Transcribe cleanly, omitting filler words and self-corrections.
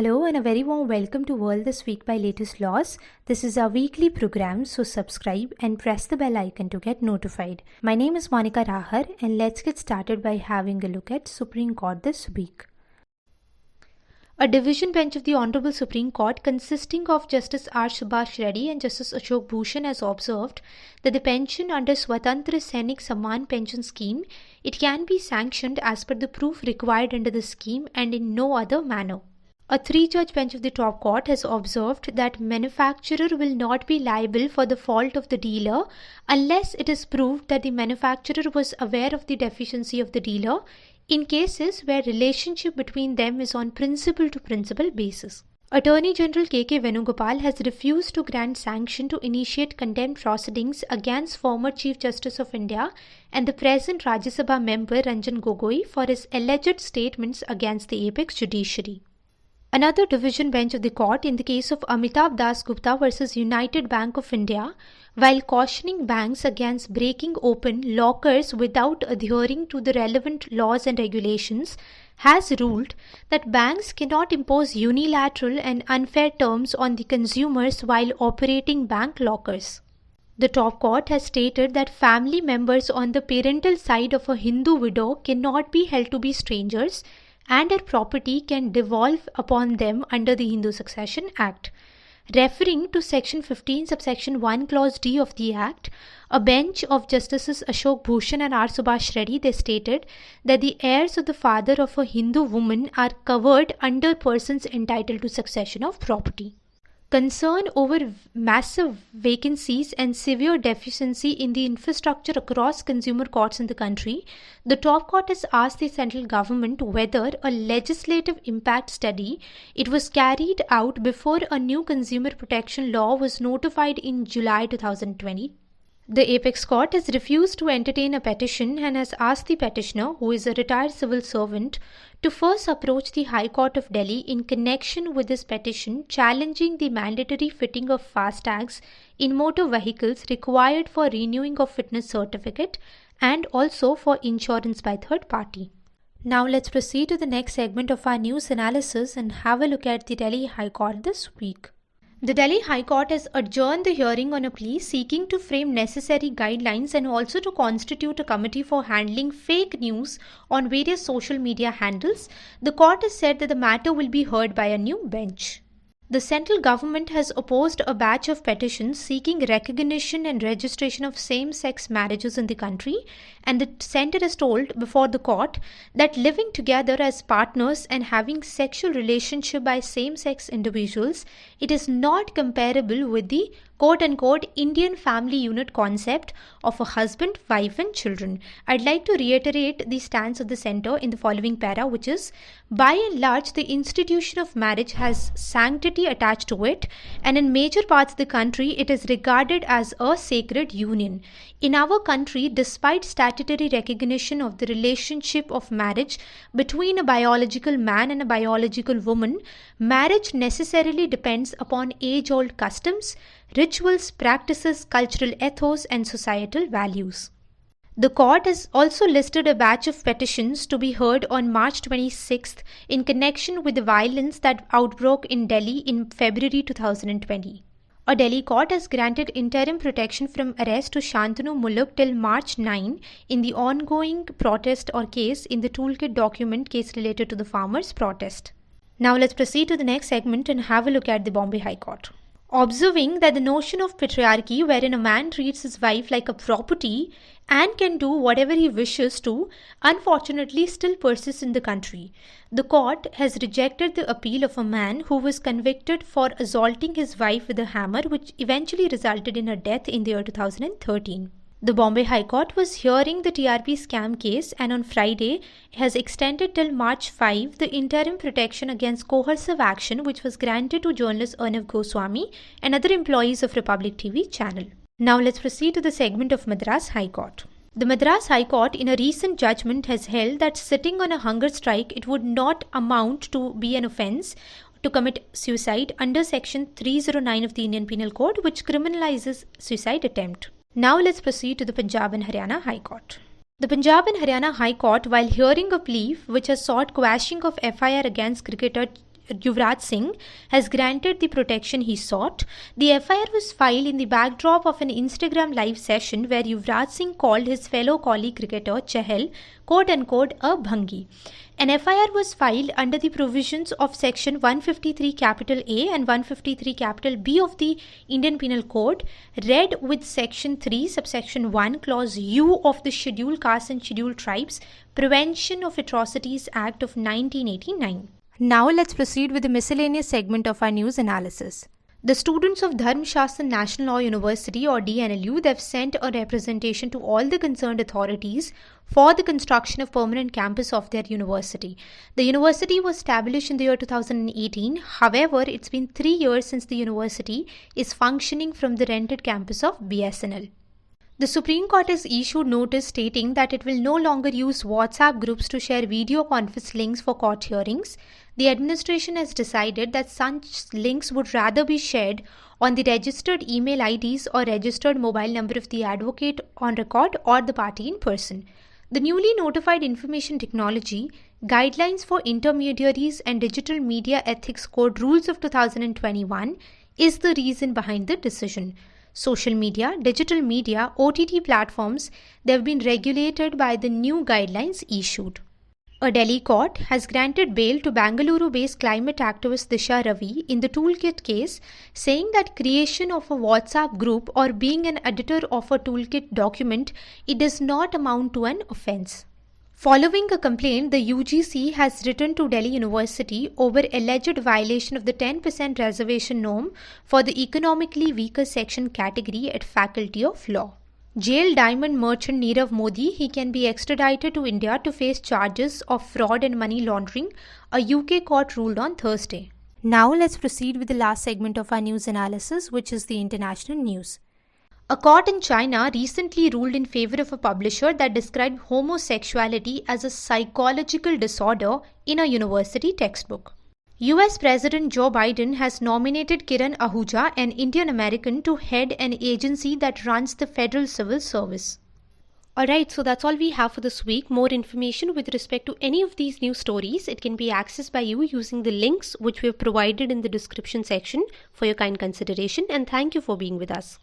Hello and a very warm welcome to World This Week by Latest Laws. This is our weekly program, so subscribe and press the bell icon to get notified. My name is Monica Rahar and let's get started by having a look at Supreme Court this week. A division bench of the Honorable Supreme Court consisting of Justice R. Subhash Reddy and Justice Ashok Bhushan has observed that the pension under Swatantra Sainik Samman Pension Scheme, it can be sanctioned as per the proof required under the scheme and in no other manner. A three-judge bench of the top court has observed that manufacturer will not be liable for the fault of the dealer unless it is proved that the manufacturer was aware of the deficiency of the dealer in cases where relationship between them is on principal-to-principal basis. Attorney General K.K. Venugopal has refused to grant sanction to initiate contempt proceedings against former Chief Justice of India and the present Rajya Sabha member Ranjan Gogoi for his alleged statements against the apex judiciary. Another division bench of the court in the case of Amitabh Das Gupta versus United Bank of India, while cautioning banks against breaking open lockers without adhering to the relevant laws and regulations, has ruled that banks cannot impose unilateral and unfair terms on the consumers while operating bank lockers. The top court has stated that family members on the parental side of a Hindu widow cannot be held to be strangers and her property can devolve upon them under the Hindu Succession Act. Referring to Section 15, Subsection 1, Clause D of the Act, a bench of Justices Ashok Bhushan and R. Subhash Reddy, they stated that the heirs of the father of a Hindu woman are covered under persons entitled to succession of property. Concern over massive vacancies and severe deficiency in the infrastructure across consumer courts in the country, the top court has asked the central government whether a legislative impact study it was carried out before a new consumer protection law was notified in July 2020. The apex court has refused to entertain a petition and has asked the petitioner, who is a retired civil servant, to first approach the High Court of Delhi in connection with this petition challenging the mandatory fitting of FASTags in motor vehicles required for renewing of fitness certificate and also for insurance by third party. Now let's proceed to the next segment of our news analysis and have a look at the Delhi High Court this week. The Delhi High Court has adjourned the hearing on a plea seeking to frame necessary guidelines and also to constitute a committee for handling fake news on various social media handles. The court has said that the matter will be heard by a new bench. The central government has opposed a batch of petitions seeking recognition and registration of same-sex marriages in the country, and the centre has told before the court that living together as partners and having sexual relationship by same-sex individuals, it is not comparable with the quote-unquote Indian family unit concept of a husband, wife and children. I'd like to reiterate the stance of the centre in the following para, which is, by and large, the institution of marriage has sanctity attached to it, and in major parts of the country, it is regarded as a sacred union. In our country, despite statutory recognition of the relationship of marriage between a biological man and a biological woman, marriage necessarily depends upon age-old customs, rituals, practices, cultural ethos, and societal values. The court has also listed a batch of petitions to be heard on March 26th in connection with the violence that outbroke in Delhi in February 2020. A Delhi court has granted interim protection from arrest to Shantanu Muluk till March 9 in the ongoing protest or case in the toolkit document case related to the farmers' protest. Now let's proceed to the next segment and have a look at the Bombay High Court. Observing that the notion of patriarchy, wherein a man treats his wife like a property and can do whatever he wishes to, unfortunately still persists in the country. The court has rejected the appeal of a man who was convicted for assaulting his wife with a hammer, which eventually resulted in her death in the year 2013. The Bombay High Court was hearing the TRP scam case and on Friday has extended till March 5 the interim protection against coercive action which was granted to journalist Arnav Goswami and other employees of Republic TV channel. Now let's proceed to the segment of Madras High Court. The Madras High Court in a recent judgment has held that sitting on a hunger strike it would not amount to be an offence to commit suicide under Section 309 of the Indian Penal Code, which criminalizes suicide attempt. Now let's proceed to the Punjab and Haryana High Court. The Punjab and Haryana High Court, while hearing a plea which has sought quashing of FIR against cricketer Yuvraj Singh has granted the protection he sought. The FIR was filed in the backdrop of an Instagram live session where Yuvraj Singh called his fellow colleague cricketer Chahal quote-unquote a bhangi. An FIR was filed under the provisions of Section 153 A and 153 B of the Indian Penal Code, read with Section 3, subsection 1, Clause U of the Scheduled Castes and Scheduled Tribes Prevention of Atrocities Act of 1989. Now let's proceed with the miscellaneous segment of our news analysis. The students of Dharmshastra National Law University or DNLU, they've sent a representation to all the concerned authorities for the construction of permanent campus of their university. The university was established in the year 2018. However, it's been 3 years since the university is functioning from the rented campus of BSNL. The Supreme Court has issued notice stating that it will no longer use WhatsApp groups to share video conference links for court hearings. The administration has decided that such links would rather be shared on the registered email IDs or registered mobile number of the advocate on record or the party in person. The newly notified Information Technology Guidelines for Intermediaries and Digital Media Ethics Code Rules of 2021 is the reason behind the decision. Social media, digital media, OTT platforms, they have been regulated by the new guidelines issued. A Delhi court has granted bail to Bangalore-based climate activist Disha Ravi in the toolkit case, saying that creation of a WhatsApp group or being an editor of a toolkit document, it does not amount to an offence. Following a complaint, the UGC has written to Delhi University over alleged violation of the 10% reservation norm for the economically weaker section category at Faculty of Law. Jailed diamond merchant Nirav Modi, he can be extradited to India to face charges of fraud and money laundering, a UK court ruled on Thursday. Now let's proceed with the last segment of our news analysis, which is the international news. A court in China recently ruled in favor of a publisher that described homosexuality as a psychological disorder in a university textbook. US President Joe Biden has nominated Kiran Ahuja, an Indian American, to head an agency that runs the Federal Civil Service. Alright, so that's all we have for this week. More information with respect to any of these news stories, it can be accessed by you using the links which we have provided in the description section for your kind consideration, and thank you for being with us.